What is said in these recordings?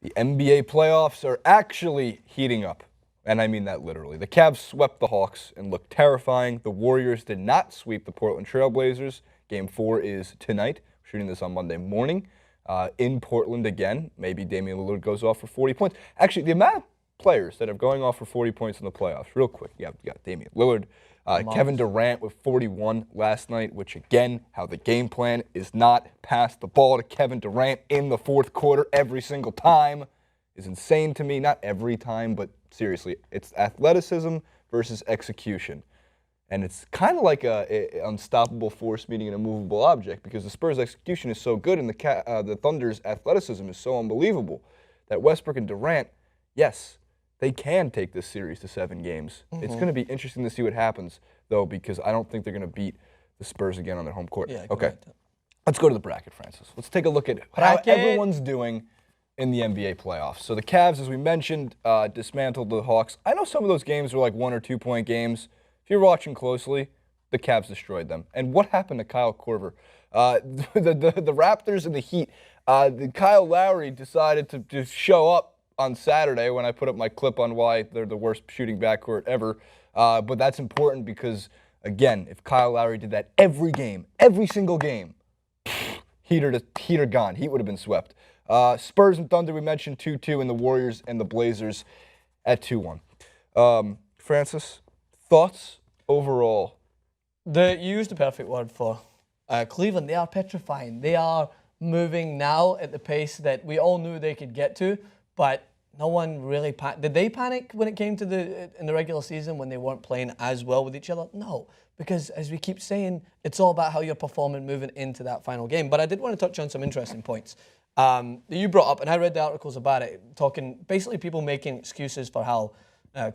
The NBA playoffs are actually heating up, and I mean that literally. The Cavs swept the Hawks and looked terrifying. The Warriors did not sweep the Portland Trail Blazers. Game 4 is tonight. We're shooting this on Monday morning in Portland again. Maybe Damian Lillard goes off for 40 points. Actually, the amount of players that are going off for 40 points in the playoffs, real quick. You got Damian Lillard. Kevin Durant with 41 last night, which again, how the game plan is not pass the ball to Kevin Durant in the fourth quarter every single time is insane to me. Not every time, but seriously, it's athleticism versus execution. And it's kind of like a unstoppable force meeting an immovable object because the Spurs' execution is so good and the Thunder's athleticism is so unbelievable that Westbrook and Durant, yes, they can take this series to 7 games. Mm-hmm. It's going to be interesting to see what happens, though, because I don't think they're going to beat the Spurs again on their home court. Yeah, okay, let's go to the bracket, Francis. Let's take a look at how everyone's doing in the NBA playoffs. So the Cavs, as we mentioned, dismantled the Hawks. I know some of those games were like 1 or 2 point games. If you're watching closely, the Cavs destroyed them. And what happened to Kyle Korver? The Raptors and the Heat. Kyle Lowry decided to just show up on Saturday when I put up my clip on why they're the worst shooting backcourt ever. But that's important because, again, if Kyle Lowry did that every game, every single game, heater gone. Heat would have been swept. Spurs and Thunder, we mentioned 2-2, and the Warriors and the Blazers at 2-1. Francis, thoughts overall? You used the perfect word for Cleveland. They are petrifying. They are moving now at the pace that we all knew they could get to, but no one really did they panic when it came to in the regular season when they weren't playing as well with each other? No, because as we keep saying, it's all about how you're performing moving into that final game. But I did want to touch on some interesting points that you brought up, and I read the articles about it, talking basically people making excuses for how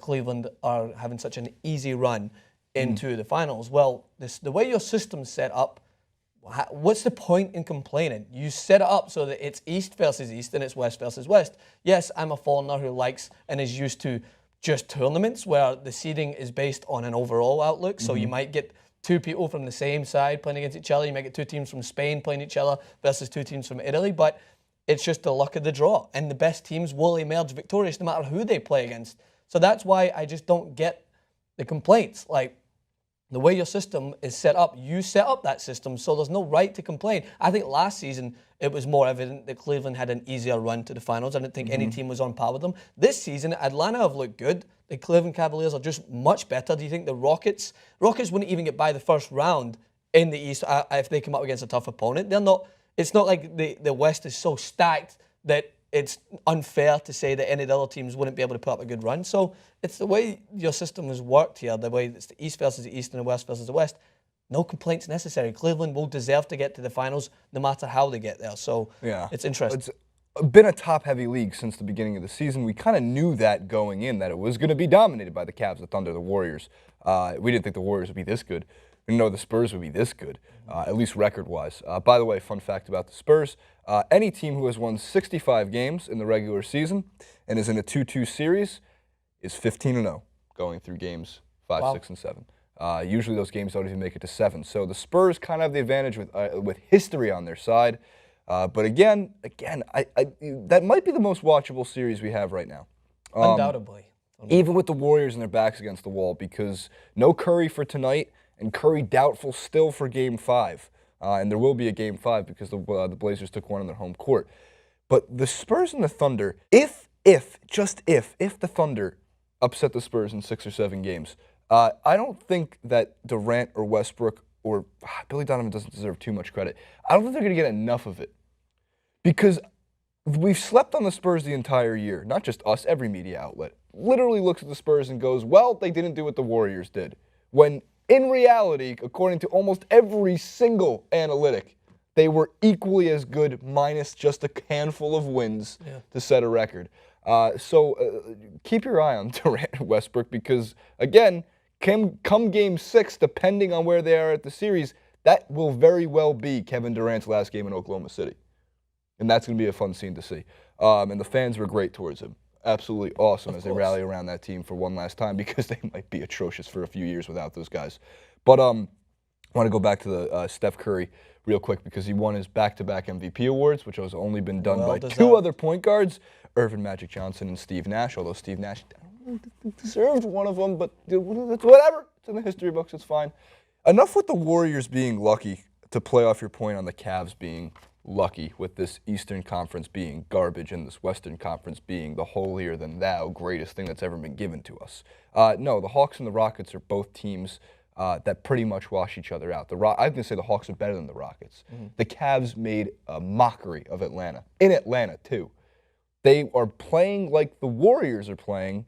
Cleveland are having such an easy run into the finals. Well, the way your system's set up, what's the point in complaining? You set it up so that it's East versus East and it's West versus West. Yes, I'm a foreigner who likes and is used to just tournaments where the seeding is based on an overall outlook. So you might get 2 people from the same side playing against each other. You might get 2 teams from Spain playing each other versus 2 teams from Italy. But it's just the luck of the draw. And the best teams will emerge victorious no matter who they play against. So that's why I just don't get the complaints. Like, the way your system is set up, you set up that system, so there's no right to complain. I think last season it was more evident that Cleveland had an easier run to the finals. I didn't think any team was on par with them. This season, Atlanta have looked good. The Cleveland Cavaliers are just much better. Do you think the Rockets wouldn't even get by the first round in the East if they come up against a tough opponent? They're not. It's not like the West is so stacked that it's unfair to say that any of the other teams wouldn't be able to put up a good run. So it's the way your system has worked here, the way it's the East versus the East and the West versus the West. No complaints necessary. Cleveland will deserve to get to the finals no matter how they get there. So yeah, it's interesting. It's been a top-heavy league since the beginning of the season. We kind of knew that going in, that it was going to be dominated by the Cavs, the Thunder, the Warriors. We didn't think the Warriors would be this good. We didn't know the Spurs would be this good, at least record-wise. By the way, fun fact about the Spurs, any team who has won 65 games in the regular season and is in a 2-2 series is 15-0 going through games 5, 6, and 7. Usually those games don't even make it to 7. So the Spurs kind of have the advantage with history on their side. But again, that might be the most watchable series we have right now. Undoubtedly. Even with the Warriors and their backs against the wall, because no Curry for tonight, and Curry doubtful still for Game 5. And there will be a Game 5 because the Blazers took one on their home court. But the Spurs and the Thunder, if the Thunder upset the Spurs in 6 or 7 games, I don't think that Durant or Westbrook or Billy Donovan doesn't deserve too much credit. I don't think they're going to get enough of it. Because we've slept on the Spurs the entire year, not just us, every media outlet literally looks at the Spurs and goes, well, they didn't do what the Warriors did. When in reality, according to almost every single analytic, they were equally as good minus just a handful of wins to set a record. So keep your eye on Durant and Westbrook because, again, come Game 6, depending on where they are at the series, that will very well be Kevin Durant's last game in Oklahoma City. And that's going to be a fun scene to see. And the fans were great towards him. Absolutely awesome as they rally around that team for one last time because they might be atrocious for a few years without those guys. But I want to go back to the Steph Curry real quick because he won his back-to-back MVP awards, which has only been done by 2 other point guards. Irvin Magic Johnson and Steve Nash, although Steve Nash deserved one of them, but whatever. It's in the history books. It's fine. Enough with the Warriors being lucky, to play off your point on the Cavs being lucky, with this Eastern Conference being garbage and this Western Conference being the holier-than-thou greatest thing that's ever been given to us. No, the Hawks and the Rockets are both teams that pretty much wash each other out. I'm going to say the Hawks are better than the Rockets. Mm-hmm. The Cavs made a mockery of Atlanta. In Atlanta, too. They are playing like the Warriors are playing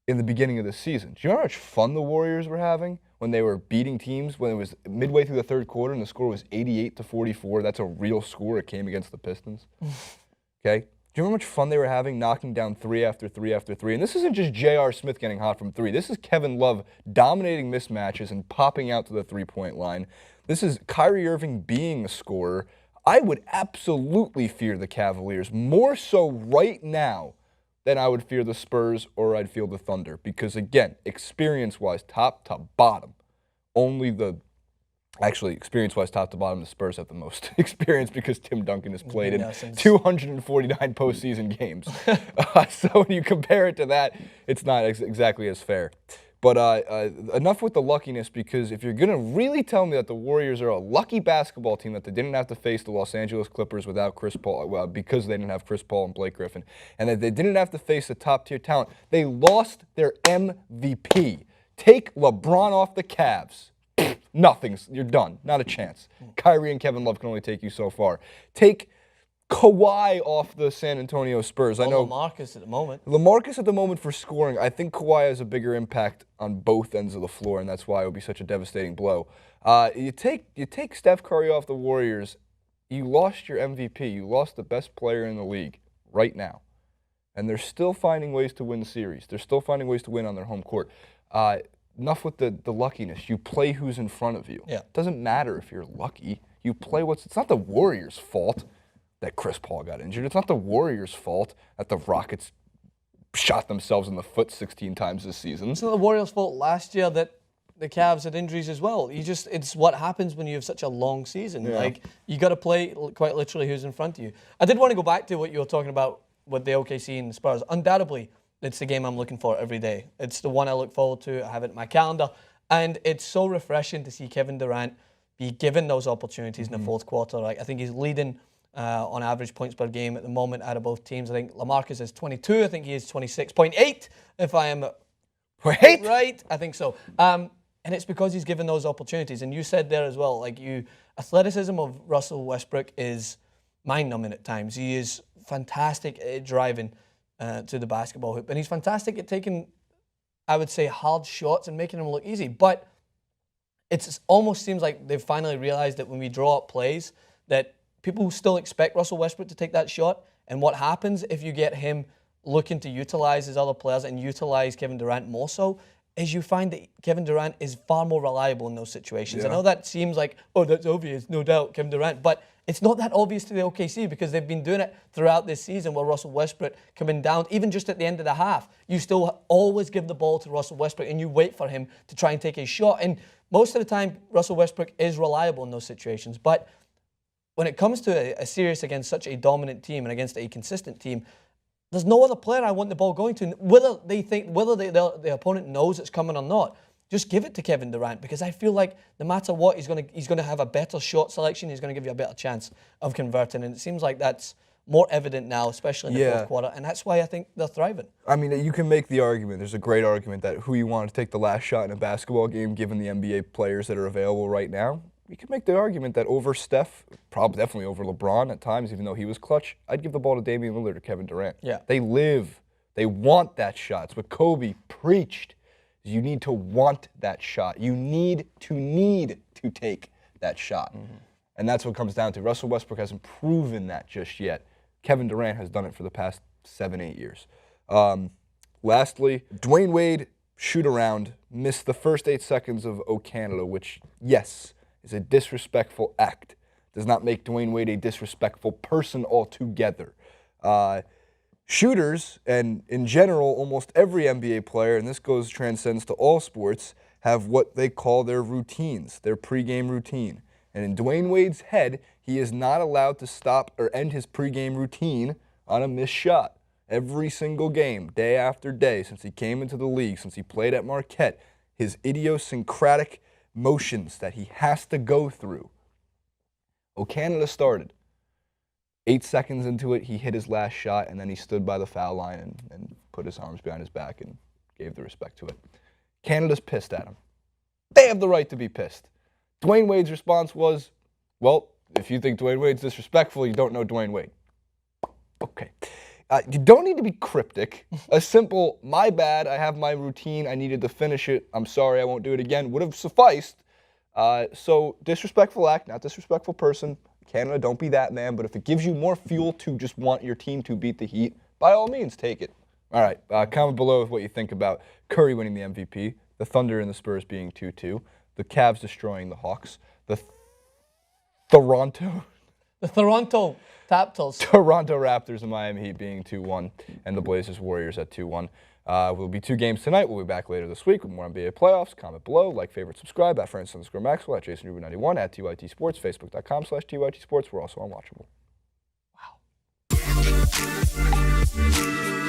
in the beginning of the season. Do you know how much fun the Warriors were having when they were beating teams, when it was midway through the third quarter and the score was 88-44? That's a real score. It came against the Pistons. Okay? Do you remember how much fun they were having knocking down 3 after 3 after 3? And this isn't just J.R. Smith getting hot from 3. This is Kevin Love dominating mismatches and popping out to the three-point line. This is Kyrie Irving being a scorer. I would absolutely fear the Cavaliers, more so right now than I would fear the Spurs or I'd feel the Thunder. Because, again, experience-wise, top to bottom, experience-wise, top to bottom, the Spurs have the most experience because Tim Duncan has played in 249 postseason games. So when you compare it to that, it's not exactly as fair. But enough with the luckiness, because if you're going to really tell me that the Warriors are a lucky basketball team, that they didn't have to face the Los Angeles Clippers without Chris Paul, because they didn't have Chris Paul and Blake Griffin, and that they didn't have to face the top-tier talent, they lost their MVP. Take LeBron off the Cavs. You're done. Not a chance. Kyrie and Kevin Love can only take you so far. Take Kawhi off the San Antonio Spurs. I know LaMarcus at the moment. LaMarcus at the moment for scoring. I think Kawhi has a bigger impact on both ends of the floor, and that's why it would be such a devastating blow. You take Steph Curry off the Warriors, you lost your MVP. You lost the best player in the league right now. And they're still finding ways to win the series. They're still finding ways to win on their home court. Enough with the luckiness. You play who's in front of you. Yeah. It doesn't matter if you're lucky. You play it's not the Warriors' fault that Chris Paul got injured. It's not the Warriors' fault that the Rockets shot themselves in the foot 16 times this season. It's not the Warriors' fault last year that the Cavs had injuries as well. It's what happens when you have such a long season. Yeah. Like, you got to play quite literally who's in front of you. I did want to go back to what you were talking about with the OKC and the Spurs. Undoubtedly, it's the game I'm looking for every day. It's the one I look forward to. I have it in my calendar. And it's so refreshing to see Kevin Durant be given those opportunities in the fourth quarter. Like, I think he's leading on average points per game at the moment out of both teams. I think LaMarcus is 22. I think he is 26.8, if I am right. I think so. And it's because he's given those opportunities. And you said there as well, athleticism of Russell Westbrook is mind-numbing at times. He is fantastic at driving to the basketball hoop. And he's fantastic at taking, I would say, hard shots and making them look easy. But it almost seems like they've finally realized that when we draw up plays, that people still expect Russell Westbrook to take that shot. And what happens if you get him looking to utilize his other players and utilize Kevin Durant more so, is you find that Kevin Durant is far more reliable in those situations. Yeah. I know that seems like, that's obvious, no doubt, Kevin Durant. But it's not that obvious to the OKC because they've been doing it throughout this season where Russell Westbrook coming down, even just at the end of the half, you still always give the ball to Russell Westbrook and you wait for him to try and take a shot. And most of the time, Russell Westbrook is reliable in those situations. But when it comes to a series against such a dominant team and against a consistent team, there's no other player I want the ball going to. Whether the opponent knows it's coming or not, just give it to Kevin Durant, because I feel like no matter what, he's going to have a better shot selection. He's going to give you a better chance of converting, and it seems like that's more evident now, especially in the fourth quarter, and that's why I think they're thriving. I mean, you can make the argument. There's a great argument that who you want to take the last shot in a basketball game, given the NBA players that are available right now. You can make the argument that over Steph, probably definitely over LeBron at times, even though he was clutch, I'd give the ball to Damian Lillard or Kevin Durant. Yeah. They want that shot. It's what Kobe preached. You need to want that shot. You need to take that shot. Mm-hmm. And that's what comes down to. Russell Westbrook hasn't proven that just yet. Kevin Durant has done it for the past 7-8 years. Lastly, Dwayne Wade, shoot around, missed the first 8 seconds of O Canada, which, yes, is a disrespectful act. Does not make Dwayne Wade a disrespectful person altogether. Shooters, and in general, almost every NBA player, and this transcends to all sports, have what they call their routines, their pregame routine. And in Dwayne Wade's head, he is not allowed to stop or end his pregame routine on a missed shot. every single game, day after day, since he came into the league, since he played at Marquette, his idiosyncratic motions that he has to go through. Oh, Canada started. 8 seconds into it, he hit his last shot, and then he stood by the foul line and put his arms behind his back and gave the respect to it. Canada's pissed at him. They have the right to be pissed. Dwayne Wade's response was, well, if you think Dwayne Wade's disrespectful, you don't know Dwayne Wade. Okay. You don't need to be cryptic. A simple, my bad, I have my routine, I needed to finish it, I'm sorry, I won't do it again, would have sufficed. So disrespectful act, not disrespectful person. Canada, don't be that man, but if it gives you more fuel to just want your team to beat the Heat, by all means, take it. All right, comment below with what you think about Curry winning the MVP, the Thunder and the Spurs being 2-2, the Cavs destroying the Hawks, the Toronto Raptors and Miami Heat being 2-1, and the Blazers Warriors at 2-1. Will be 2 games tonight. We'll be back later this week with more NBA playoffs. Comment below, like, favorite, subscribe at Francis_Maxwell, at JasonRubin91, at TYT Sports, Facebook.com/TYT Sports. We're also unwatchable. Wow.